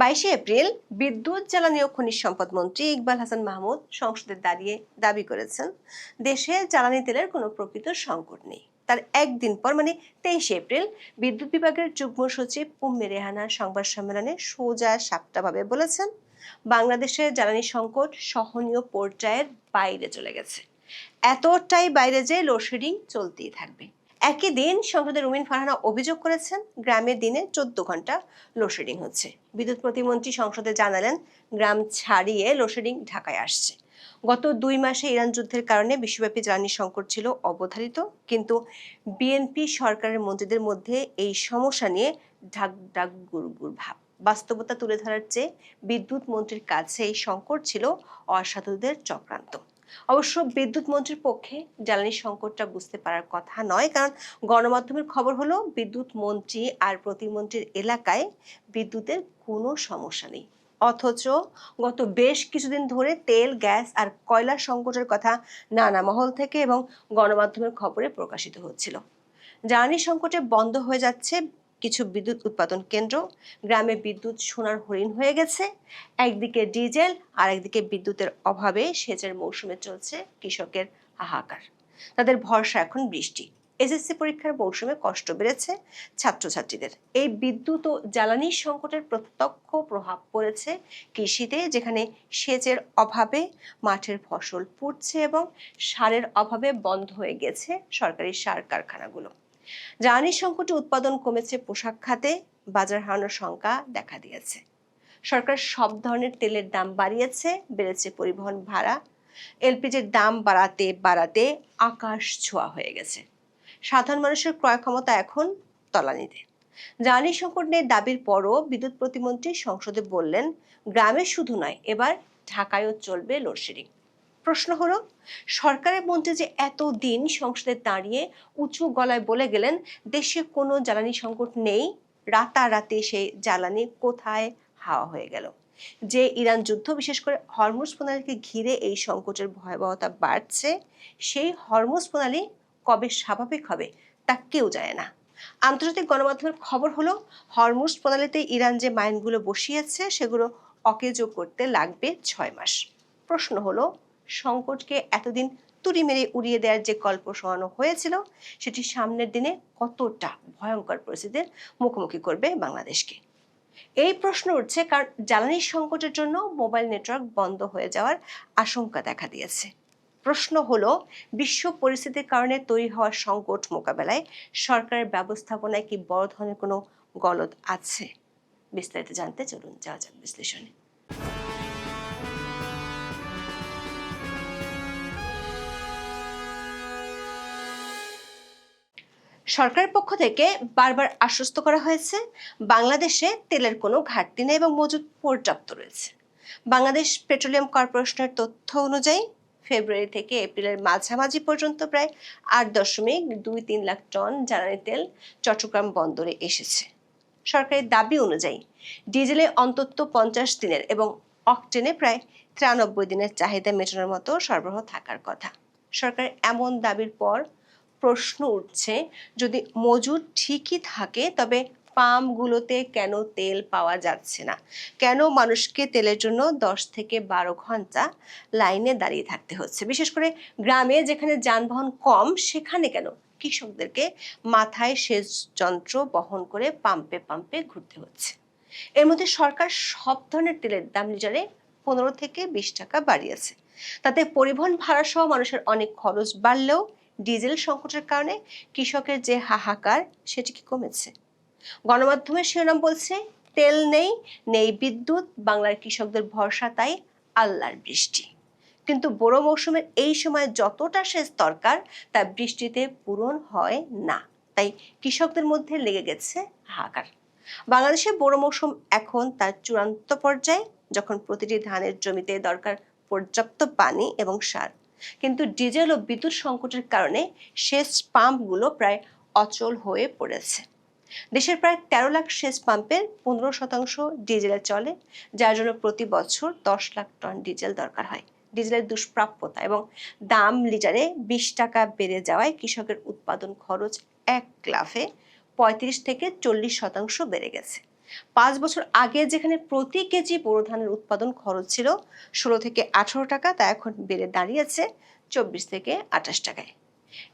22শে April বিদ্যুৎ জ্বালানি ও খনিজ সম্পদ মন্ত্রী ইকবাল হাসান মাহমুদ সংসদে দাঁড়িয়ে দাবি করেছেন, দেশে জ্বালানি তেলের কোনো প্রকৃত সংকট নেই। তার একদিন পর মানে 23শে এপ্রিল বিদ্যুৎ বিভাগের যুগ্ম সচিব উম্মে রেহানা সংবাদ সম্মেলনে সোজা সাপটাভাবে বলেছেন, বাংলাদেশের জ্বালানি সংকট সহনীয় পর্যায়ের বাইরে চলে গেছে, এতটাই বাইরে যে লোডশেডিং চলতেই থাকবে। একই দিন সংসদে রুমিন ফারহানা অভিযোগ করেছেন, গ্রামে দিনে 14 ঘন্টা লোডশেডিং হচ্ছে। বিদ্যুৎ প্রতিমন্ত্রী সংসদে জানালেন, গ্রাম ছাড়িয়ে লোডশেডিং ঢাকায় আসছে। গত 2 মাসে ইরান যুদ্ধের কারণে বিশ্বব্যাপী জ্বালানি সংকট ছিল অবধারিত, কিন্তু বিএনপি সরকারের মন্ত্রীদের মধ্যে এই সমস্যা নিয়ে ঢাক ঢাক গুড়গুড় ভাব। বাস্তবতা তুলে ধরার চেয়ে বিদ্যুৎ মন্ত্রীর কাছে এই সংকট ছিল অসাধুদের চক্রান্ত। অবশ্য বিদ্যুৎ মন্ত্রীর পক্ষে জ্বালানি সংকটটা বুঝতে পারার কথা নয়, কারণ গণমাধ্যমের খবর হলো বিদ্যুৎ মন্ত্রী আর প্রতিমন্ত্রীর এলাকায় বিদ্যুতের কোনো সমস্যা নেই। অথচ গত বেশ কিছুদিন ধরে তেল, গ্যাস আর কয়লা সংকটের কথা নানা মহল থেকে এবং গণমাধ্যমের খবরে প্রকাশিত হচ্ছিল। জ্বালানি সংকটে বন্ধ হয়ে যাচ্ছে কিছু বিদ্যুৎ উৎপাদন কেন্দ্র, গ্রামে বিদ্যুৎ সোনার হরিণ হয়ে গেছে। একদিকে ডিজেল আর একদিকে বিদ্যুতের অভাবে সেচের মৌসুমে চলছে কৃষকের হাহাকার। তাদের ভরসা এখন বৃষ্টি। এসএসসি পরীক্ষার মৌসুমে কষ্ট বেড়েছে ছাত্রছাত্রীদের। এই বিদ্যুৎ ও জ্বালানি সংকটের প্রত্যক্ষ প্রভাব পড়েছে কৃষিতে, যেখানে সেচের অভাবে মাঠের ফসল পুড়ছে এবং সারের অভাবে বন্ধ হয়ে গেছে সরকারি সার কারখানাগুলো। জ্বালানি সংকটে উৎপাদন কমেছে পোশাক খাতে, বাজার হারানোর শঙ্কা দেখা দিয়েছে। সরকার সব ধরনের তেলের দাম বাড়িয়েছে, বেড়েছে পরিবহন ভাড়া, এলপিজির দাম বাড়াতে বাড়াতে আকাশ ছোঁয়া হয়ে গেছে। সাধারণ মানুষের ক্রয় ক্ষমতা এখন তলানিতে। জ্বালানি সংকট নিয়ে দাবির পরও বিদ্যুৎ প্রতিমন্ত্রী সংসদে বললেন, গ্রামে শুধু নয়, এবার ঢাকায়ও চলবে লোডশেডিং। প্রশ্ন হলো, সরকারের মন্ত্রী যে এতদিন সংসদে দাঁড়িয়ে উঁচু গলায় বলে গেলেন দেশে কোনো জ্বালানি সংকট নেই, রাতারাতি সেই জ্বালানি কোথায় হাওয়া হয়ে গেল? যে ইরান যুদ্ধ, বিশেষ করে হরমুজ প্রণালীকে ঘিরে এই সংকটের ভয়াবহতা বাড়ছে, সেই হরমুজ প্রণালী কবে স্বাভাবিক হবে তা কেউ জানে না। আন্তর্জাতিক গণমাধ্যমের খবর হলো, হরমুজ প্রণালীতে ইরান যে মাইনগুলো বসিয়েছে সেগুলো অকেজো করতে লাগবে 6 মাস। প্রশ্ন হলো, সংকটকে এতদিন তুড়ি মেরে উড়িয়ে দেওয়ার যে গল্প শোনানো হয়েছিল, সেটি সামনের দিনে কতটা ভয়ঙ্কর পরিস্থিতির মুখোমুখি করবে বাংলাদেশকে? এই প্রশ্ন উঠছে কারণ জ্বালানি সংকটের জন্য মোবাইল নেটওয়ার্ক বন্ধ হয়ে যাওয়ার আশঙ্কা দেখা দিয়েছে। প্রশ্ন হলো, বিশ্ব পরিস্থিতির কারণে তৈরি হওয়া সংকট মোকাবেলায় সরকারের ব্যবস্থাপনায় কি বড় ধরনের কোনো গলদ আছে? বিস্তারিত জানতে চলুন যাওয়া যাক বিশ্লেষণে। সরকারের পক্ষ থেকে বারবার আশ্বস্ত করা হয়েছে, বাংলাদেশে তেলের কোনো ঘাটতি নেই এবং মজুদ পর্যাপ্ত রয়েছে। বাংলাদেশ পেট্রোলিয়াম কর্পোরেশনের তথ্য অনুযায়ী ফেব্রুয়ারি থেকে এপ্রিলের মাঝামাঝি পর্যন্ত প্রায় 8.23 লাখ টন জ্বালানি তেল চট্টগ্রাম বন্দরে এসেছে। সরকারি দাবি অনুযায়ী ডিজেলে অন্তত 50 দিনের এবং অকটেনে প্রায় 93 দিনের চাহিদা মেটানোর মতো সরবরাহ থাকার কথা। সরকারের এমন দাবির পর প্রশ্ন উঠছে, যদি মজুদ ঠিকই থাকে তবে পাম্পগুলোতে কেন তেল পাওয়া যাচ্ছে না? কেন মানুষকে তেলের জন্য 10 থেকে 12 ঘন্টা লাইনে দাঁড়িয়ে থাকতে হচ্ছে? বিশেষ করে গ্রামে যেখানে যানবাহন কম, সেখানে কেন কৃষকদেরকে মাথায় সেচ যন্ত্র বহন করে পাম্পে পাম্পে ঘুরতে হচ্ছে? এর মধ্যে সরকার সব ধরনের তেলের দাম লিটারে 15 থেকে 20 টাকা বাড়িয়েছে। তাতে পরিবহন ভাড়া সহ মানুষের অনেক খরচ বাড়লেও ডিজেল সংকটের কারণে কৃষকের যে হাহাকার, সেটি কি কমেছে? গণমাধ্যমের শিরোনাম বলছে, তেল নেই, নেই বিদ্যুৎ, বাংলার কৃষকদের ভরসা তাই আল্লাহর বৃষ্টি। কিন্তু বড় মৌসুমের এই সময় যতটা সেচ দরকার তা বৃষ্টিতে পূরণ হয় না, তাই কৃষকদের মধ্যে লেগে গেছে হাহাকার। বাংলাদেশে বড় মৌসুম এখন তার চূড়ান্ত পর্যায়ে, যখন প্রতিটি ধানের জমিতে দরকার পর্যাপ্ত পানি এবং সার। কিন্তু ডিজেল ও বিদ্যুৎ সংকটের কারণে সেচ পাম্পগুলো প্রায় অচল হয়ে পড়েছে। দেশের প্রায় 13 লাখ সেচ পাম্পের 15% ডিজেলে চলে, যার জন্য প্রতি বছর 10 লাখ টন ডিজেল দরকার হয়। ডিজেলের দুষ্প্রাপ্যতা এবং দাম লিটারে 20 টাকা বেড়ে যাওয়ায় কৃষকের উৎপাদন খরচ এক লাফে 35 থেকে 40% বেড়ে গেছে। 5 বছর আগে যেখানে প্রতি কেজি বোরো ধানের উৎপাদন খরচ ছিল 16 থেকে 18 টাকা, তা এখন বেড়ে দাঁড়িয়েছে 24 থেকে 28 টাকায়।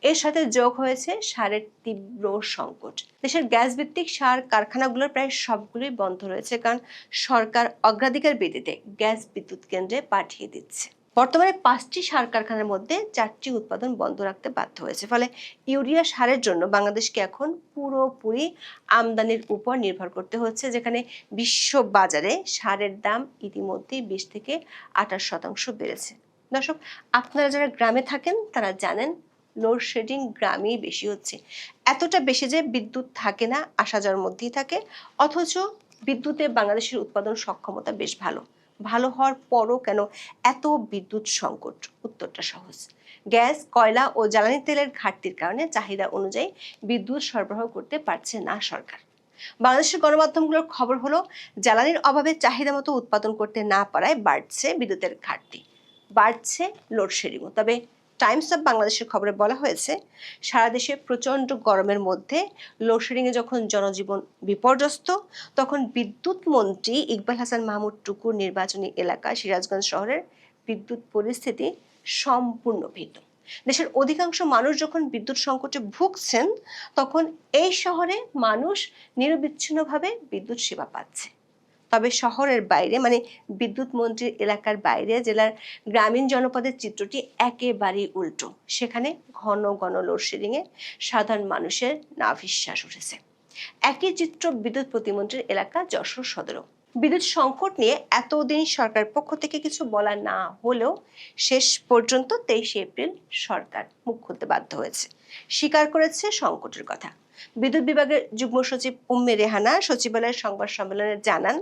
এর সাথে যোগ হয়েছে সারের তীব্র সংকট। দেশের গ্যাস ভিত্তিক সার কারখানাগুলোর প্রায় সবগুলোই বন্ধ রয়েছে, কারণ সরকার অগ্রাধিকার ভিত্তিতে গ্যাস বিদ্যুৎ কেন্দ্রে পাঠিয়ে দিচ্ছে। বর্তমানে 5টি সার কারখানার মধ্যে 4টি উৎপাদন বন্ধ রাখতে বাধ্য হয়েছে। ফলে ইউরিয়া সারের জন্য বাংলাদেশকে এখন পুরোপুরি আমদানির উপর নির্ভর করতে হচ্ছে, যেখানে বিশ্ব বাজারে সারের দাম ইতিমধ্যেই 20 থেকে 28% বেড়েছে। দর্শক, আপনারা যারা গ্রামে থাকেন তারা জানেন লোডশেডিং গ্রামেই বেশি হচ্ছে। এতটা বেশি যে বিদ্যুৎ থাকে না, আসা যাওয়ার মধ্যেই থাকে। অথচ বিদ্যুতে বাংলাদেশের উৎপাদন সক্ষমতা বেশ ভালো। ভালো হওয়ার পরও কেন এত বিদ্যুৎ সংকট? উত্তরটা সহজ। গ্যাস, কয়লা ও জ্বালানি তেলের ঘাটতির কারণে চাহিদা অনুযায়ী বিদ্যুৎ সরবরাহ করতে পারছে না সরকার। বাংলাদেশের গণমাধ্যমগুলোর খবর হলো, জ্বালানির অভাবে চাহিদা মতো উৎপাদন করতে না পারায় বাড়ছে বিদ্যুতের ঘাটতি, বাড়ছে লোডশেডিংও। তবে টাইমস অফ বাংলাদেশের খবরে বলা হয়েছে, সারা দেশে প্রচণ্ড গরমের মধ্যে লোডশেডিংয়ে যখন জনজীবন বিপর্যস্ত, তখন বিদ্যুৎ মন্ত্রী ইকবাল হাসান মাহমুদ টুকুর নির্বাচনী এলাকা সিরাজগঞ্জ শহরের বিদ্যুৎ পরিস্থিতি সম্পূর্ণ ভিন্ন। দেশের অধিকাংশ মানুষ যখন বিদ্যুৎ সংকটে ভুগছেন, তখন এই শহরে মানুষ নিরবিচ্ছিন্নভাবে বিদ্যুৎ সেবা পাচ্ছে। তবে শহরের বাইরে, মানে বিদ্যুৎ মন্ত্রীর এলাকার বাইরে জেলার গ্রামীণ জনপদের চিত্রটি একেবারেই উল্টো। সেখানে ঘন ঘন লোডশেডিংয়ে সাধারণ মানুষের নাভিশ্বাস উঠেছে। একই চিত্র বিদ্যুৎ প্রতিমন্ত্রীর এলাকা যশোর সদরও। বিদ্যুৎ সংকট নিয়ে এতদিন সরকার পক্ষ থেকে কিছু বলা না হলেও শেষ পর্যন্ত 23 এপ্রিল সরকার মুখ খুলতে বাধ্য হয়েছে, স্বীকার করেছে সংকটের কথা। বিদ্যুৎ বিভাগের যুগ্ম সচিব উম্মে রেহানা সচিবালয়ের সংবাদ সম্মেলনে জানান,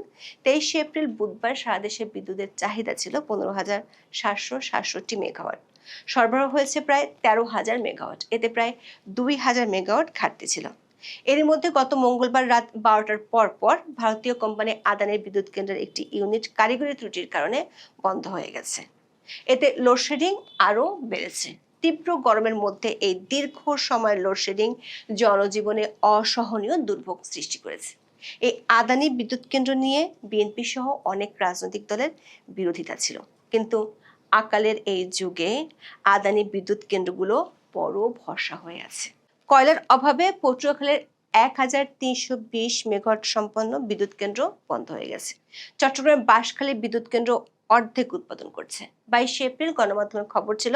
23 এপ্রিল বুধবার সারা দেশে বিদ্যুতের চাহিদা ছিল 15,767 মেগাওয়াট। সরবরাহ হয়েছে প্রায় 13,000 মেগাওয়াট। এতে প্রায় 2,000 মেগাওয়াট ঘাটতি ছিল। এর মধ্যে গত মঙ্গলবার রাত 12টার পর ভারতীয় কোম্পানি আদানির বিদ্যুৎ কেন্দ্রের একটি ইউনিট কারিগরি ত্রুটির কারণে বন্ধ হয়ে গেছে। এতে লোডশেডিং আরও বেড়েছে। তীব্র গরমের মধ্যে এই দীর্ঘ সময়ের লোডশেডিং জনজীবনে অসহনীয় দুর্ভোগ সৃষ্টি করেছে। এই আদানি বিদ্যুৎ কেন্দ্র নিয়ে বিএনপি সহ অনেক রাজনৈতিক দলের বিরোধিতা ছিল, কিন্তু আকালের এই যুগে আদানি বিদ্যুৎ কেন্দ্রগুলো বড় ভরসা হয়ে আছে। কয়লার অভাবে পটুয়াখালীর 1,320 মেগাওয়াট সম্পন্ন বিদ্যুৎ কেন্দ্র বন্ধ হয়ে গেছে। চট্টগ্রামের বাঁশখালী বিদ্যুৎ কেন্দ্র অর্ধেক উৎপাদন করছে। 22 এপ্রিল গণমাধ্যমের খবর ছিল,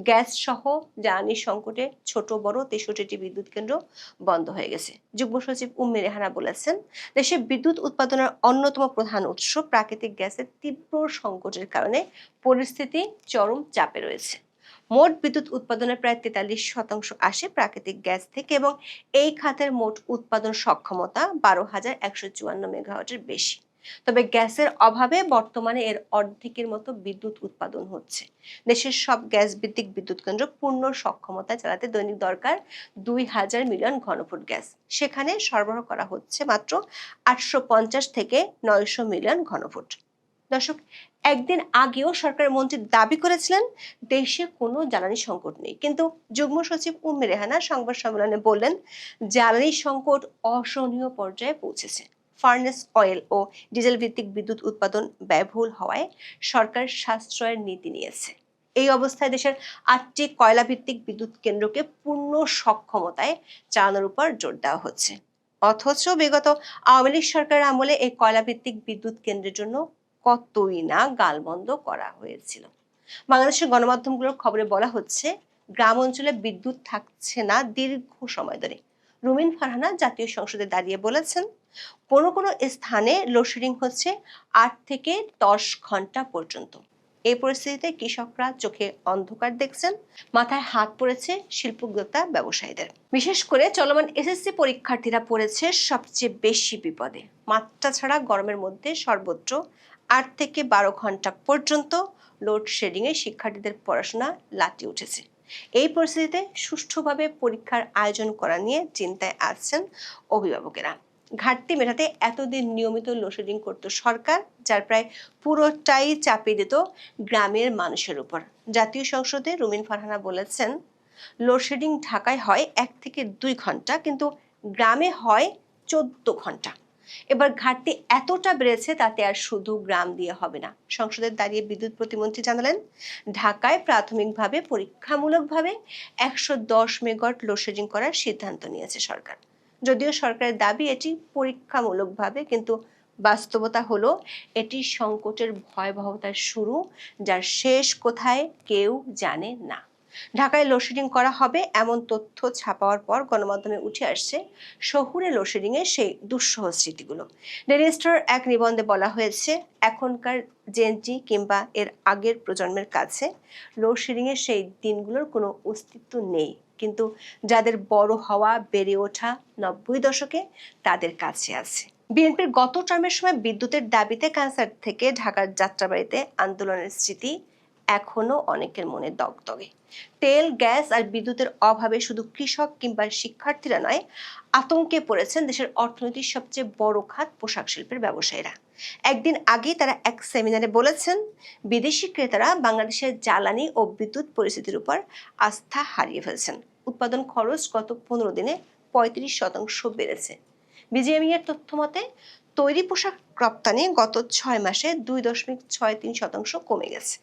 গ্যাস সহ জ্বালানি সংকটে ছোট বড় 63টি বিদ্যুৎ কেন্দ্র বন্ধ হয়ে গেছে। যুগ্ম সচিব উম্মে রেহানা বলেছেন, দেশে বিদ্যুৎ উৎপাদনের অন্যতম প্রধান উৎস প্রাকৃতিক গ্যাসের তীব্র সংকটের কারণে পরিস্থিতি চরম চাপে রয়েছে। মোট বিদ্যুৎ উৎপাদনের প্রায় 43% আসে প্রাকৃতিক গ্যাস থেকে এবং এই খাতের মোট উৎপাদন সক্ষমতা 12,154 মেগাওয়াটের বেশি। তবে গ্যাসের অভাবে বর্তমানে এর অর্ধেকের মতো বিদ্যুৎ উৎপাদন হচ্ছে। দেশের সব গ্যাস ভিত্তিক বিদ্যুৎ কেন্দ্র পূর্ণ সক্ষমতায় চালাতে দৈনিক দরকার 2,000 মিলিয়ন ঘনফুট গ্যাস। সেখানে সরবরাহ করা হচ্ছে মাত্র 850 থেকে 900 মিলিয়ন ঘনফুট। দর্শক, একদিন আগেও সরকারের মন্ত্রী দাবি করেছিলেন দেশে কোনো জ্বালানি সংকট নেই, কিন্তু যুগ্ম সচিব উম্মে রেহানা সংবাদ সম্মেলনে বললেন, জ্বালানি সংকট অসহনীয় পর্যায়ে পৌঁছেছে। ফার্নেস অয়েল ও ডিজেল ভিত্তিক বিদ্যুৎ উৎপাদন ব্যয়বহুল হওয়ায় সরকার সাশ্রয়ের নীতি নিয়েছে। এই অবস্থায় দেশের 8টি কয়লা ভিত্তিক বিদ্যুৎ কেন্দ্রকে পূর্ণ সক্ষমতায় চালানোর উপর জোর দেওয়া হচ্ছে। অথচ বিগত আওয়ামী লীগ সরকারের আমলে এই কয়লা ভিত্তিক বিদ্যুৎ কেন্দ্রের জন্য কতই না গালমন্দ করা হয়েছিল। বাংলাদেশের গণমাধ্যমগুলোর খবরে বলা হচ্ছে, গ্রাম অঞ্চলে বিদ্যুৎ থাকছে না দীর্ঘ সময় ধরে। রুমিন ফারহানা জাতীয় সংসদে দাঁড়িয়ে বলেছেন, কোনো কোনো স্থানে লোডশেডিং হচ্ছে 8 থেকে 10 ঘন্টা পর্যন্ত। এই পরিস্থিতিতে কৃষকরা চোখে অন্ধকার দেখছেন, মাথায় হাত পড়েছে শিল্পোদ্যোক্তা ব্যবসায়ীদের। বিশেষ করে চলমান এসএসসি পরীক্ষার্থীরা পড়েছে সবচেয়ে বেশি বিপদে। মাত্রা ছাড়া গরমের মধ্যে সর্বোচ্চ 8 থেকে 12 ঘন্টা পর্যন্ত লোডশেডিংয়ে শিক্ষার্থীদের পড়াশোনা লাটে উঠেছে। এই পরিস্থিতিতে সুষ্ঠুভাবে পরীক্ষার আয়োজন করা নিয়ে চিন্তায় আছেন অভিভাবকেরা। ঘাটতি মেটাতে এতদিন নিয়মিত লোডশেডিং করত সরকার, যার প্রায় পুরোটাই চাপিয়ে দিত গ্রামের মানুষের উপর। জাতীয় সংসদে রুমিন ফারহানা বলেছেন, লোডশেডিং ঢাকায় হয় 1 থেকে 2 ঘন্টা, কিন্তু গ্রামে হয় 14 ঘন্টা। এবার ঘাটতি এতটা বেড়েছে তাতে আর শুধু গ্রাম দিয়ে হবে না। সংসদে দাঁড়িয়ে বিদ্যুৎ প্রতিমন্ত্রী জানালেন, ঢাকায় প্রাথমিকভাবে পরীক্ষামূলকভাবে 110 মেগাওয়াট লোডশেডিং করার সিদ্ধান্ত নিয়েছে সরকার। যদিও সরকারের দাবি এটি পরীক্ষামূলকভাবে, কিন্তু বাস্তবতা হলো এটি সংকটের ভয়াবহতার শুরু, যার শেষ কোথায় কেউ জানে না। ঢাকায় লোডশেডিং করা হবে এমন তথ্য ছাপাওয়ার পর গণমাধ্যমে উঠে আসছে শহুরে লোডশেডিং এর সেই দুঃসহ স্মৃতিগুলো। ডেইলি স্টার এক নিবন্ধে বলা হয়েছে, এখনকার জেনজি কিংবা এর আগের প্রজন্মের কাছে লোডশেডিং এর সেই দিনগুলোর কোনো অস্তিত্ব নেই, কিন্তু যাদের বড় হওয়া বেড়ে ওঠা 90 দশকে তাদের কাছে আছে। বিএনপির গত টার্মের সময় বিদ্যুতের দাবিতে ক্যান্সার থেকে ঢাকার যাত্রাবাড়িতে আন্দোলনের স্মৃতি এখনো অনেকের মনে দগদগে। তেল, গ্যাস আর বিদ্যুতের অভাবে শুধু কৃষক কিংবা শিক্ষার্থীরা নয়, আতঙ্কে পড়েছেন দেশের অর্থনীতির সবচেয়ে বড় খাত পোশাক শিল্পের ব্যবসায়ীরা। একদিন আগে তারা এক সেমিনারে বলেছেন, বিদেশি ক্রেতারা বাংলাদেশের জ্বালানি ও বিদ্যুৎ পরিস্থিতির উপর আস্থা হারিয়ে ফেলছেন। উৎপাদন খরচ গত 15 দিনে 35% বেড়েছে। বিজিএমইএ এর তথ্য মতে তৈরি পোশাক রপ্তানি গত 6 মাসে 2.63% কমে গেছে।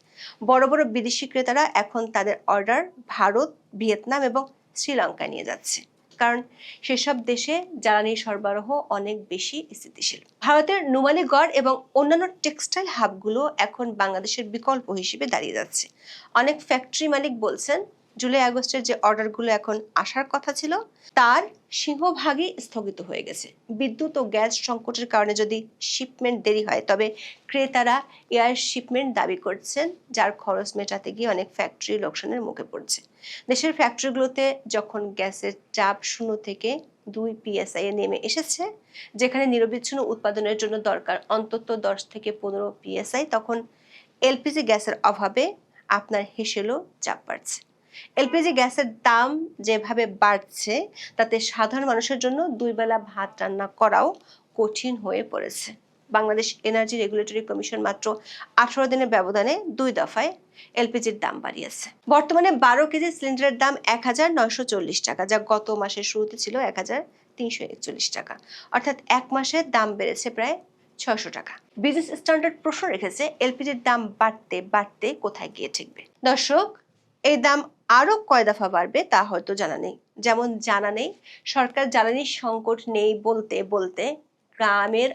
বড় বড় বিদেশি ক্রেতারা এখন তাদের অর্ডার ভারত, ভিয়েতনাম এবং শ্রীলঙ্কায় নিয়ে যাচ্ছে, কারণ সেসব দেশে জ্বালানি সরবরাহ অনেক বেশি স্থিতিশীল। ভারতের নুমালীগড় এবং অন্যান্য টেক্সটাইল হাবগুলো এখন বাংলাদেশের বিকল্প হিসেবে দাঁড়িয়ে যাচ্ছে। অনেক ফ্যাক্টরি মালিক বলছেন, জুলাই আগস্টের যে অর্ডারগুলো এখন আসার কথা ছিল তার সিংহভাগই স্থগিত হয়ে গেছে। বিদ্যুৎ ও গ্যাস সংকটের কারণে যদি শিপমেন্ট দেরি হয়, তবে ক্রেতারা এয়ার শিপমেন্ট দাবি করছেন, যার খরচ মেটাতে গিয়ে অনেক ফ্যাক্টরি লোকসানের মুখে পড়ছে। দেশের ফ্যাক্টরিগুলোতে যখন গ্যাসের চাপ 0 থেকে 2 PSI এ নেমে এসেছে, যেখানে নিরবিচ্ছিন্ন উৎপাদনের জন্য দরকার অন্তত 10 থেকে 15 PSI, তখন এলপিজি গ্যাসের অভাবে আপনার হেসেলও চাপ বাড়ছে। এলপিজি গ্যাসের দাম যেভাবে বাড়ছে তাতে সাধারণ মানুষের জন্য 2 বেলা ভাত রান্না করাও কঠিন হয়ে পড়েছে। বাংলাদেশ এনার্জি রেগুলেটরি কমিশন মাত্র 18 দিনের ব্যবধানে 2 দফায় এলপিজির দাম বাড়িয়েছে। বর্তমানে 12 কেজি সিলিন্ডারের দাম 1940 টাকা, যা গত মাসের শুরুতে ছিল 1341 টাকা। অর্থাৎ এক মাসে দাম বেড়েছে প্রায় 600 টাকা। বিজনেস স্ট্যান্ডার্ড প্রশ্ন রেখেছে, এলপিজির দাম বাড়তে বাড়তে কোথায় গিয়ে ঠেকবে? দর্শক, এই দাম আরো কয় দফা বাড়বে তা হয়তো জানা নেই। যেমন জানা নেই সরকার জ্বালানির সংকট নেই বলতে বলতে গ্রামের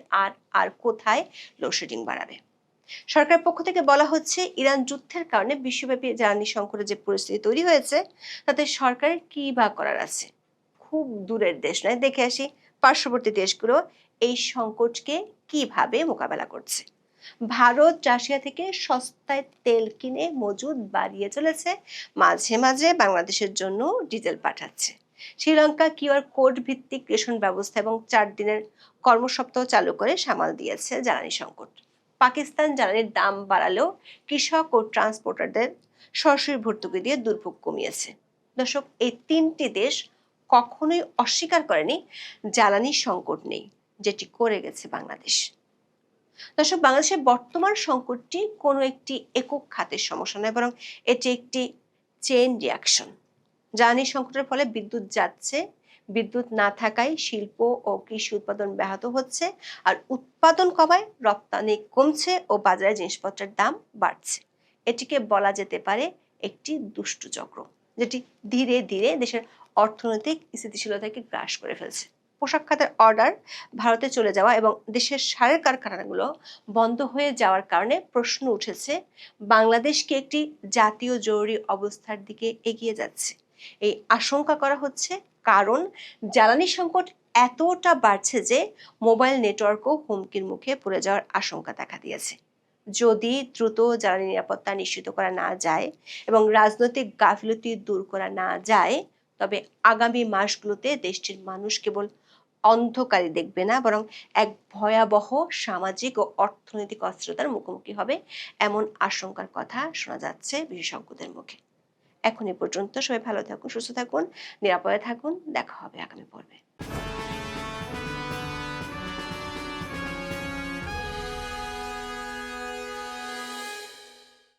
আর কোথায় লোডশেডিং বাড়াবে। সরকারের পক্ষ থেকে বলা হচ্ছে, ইরান যুদ্ধের কারণে বিশ্বব্যাপী জ্বালানি সংকটের যে পরিস্থিতি তৈরি হয়েছে তাতে সরকারের কি বা করার আছে। খুব দূরের দেশ নয়, দেখে আসি পার্শ্ববর্তী দেশগুলো এই সংকটকে কিভাবে মোকাবেলা করছে। ভারত রাশিয়া থেকে সস্তায় তেল কিনে মজুদ বাড়িয়ে চলেছে, মাঝে মাঝে বাংলাদেশের জন্য ডিজেল পাঠাচ্ছে। শ্রীলঙ্কা কিউআর কোড ভিত্তিক রেশন ব্যবস্থা এবং 4 দিনের কর্মসপ্তাহ চালু করে সামাল দিয়েছে জ্বালানি সংকট। পাকিস্তান জ্বালানির দাম বাড়ালেও কৃষক ও ট্রান্সপোর্টারদের সরাসরি ভর্তুকি দিয়ে দুর্ভোগ কমিয়েছে। দর্শক, এই 3টি দেশ কখনোই অস্বীকার করেনি জ্বালানি সংকট নেই, যেটি করে গেছে বাংলাদেশ। দর্শক, বাংলাদেশের বর্তমান সংকটটি কোনো একটি একক খাতের সমস্যা নয়, বরং এটি একটি চেইন রিয়াকশন। জ্বালানি সংকটের ফলে বিদ্যুৎ যাচ্ছে, বিদ্যুৎ না থাকায় শিল্প ও কৃষি উৎপাদন ব্যাহত হচ্ছে, আর উৎপাদন কমায় রপ্তানি কমছে ও বাজারে জিনিসপত্রের দাম বাড়ছে। এটিকে বলা যেতে পারে একটি দুষ্টু চক্র, যেটি ধীরে ধীরে দেশের অর্থনৈতিক স্থিতিশীলতাকে গ্রাস করে ফেলছে। পোশাক খাতের অর্ডার ভারতে চলে যাওয়া এবং দেশের সারের কারখানাগুলো বন্ধ হয়ে যাওয়ার কারণে প্রশ্ন উঠেছে, বাংলাদেশ কি একটি জাতীয় জরুরি অবস্থার দিকে এগিয়ে যাচ্ছে? এই আশঙ্কা করা হচ্ছে কারণ জ্বালানি সংকট এতটা বাড়ছে যে মোবাইল নেটওয়ার্কও হুমকির মুখে পড়ে যাওয়ার আশঙ্কা দেখা দিয়েছে। যদি দ্রুত জ্বালানি নিরাপত্তা নিশ্চিত করা না যায় এবং রাজনৈতিক গাফিলতি দূর করা না যায়, তবে আগামী মাসগুলোতে দেশটির মানুষ কেবল অন্ধকারই দেখবে না, বরং এক ভয়াবহ সামাজিক ও অর্থনৈতিক অস্থিরতার মুখোমুখি হবে, এমন আশঙ্কার কথা শোনা যাচ্ছে বিশেষজ্ঞদের মুখে। এখন এ পর্যন্ত। সবাই ভালো থাকুন, সুস্থ থাকুন, নিরাপদে থাকুন। দেখা হবে আগামী পর্বে।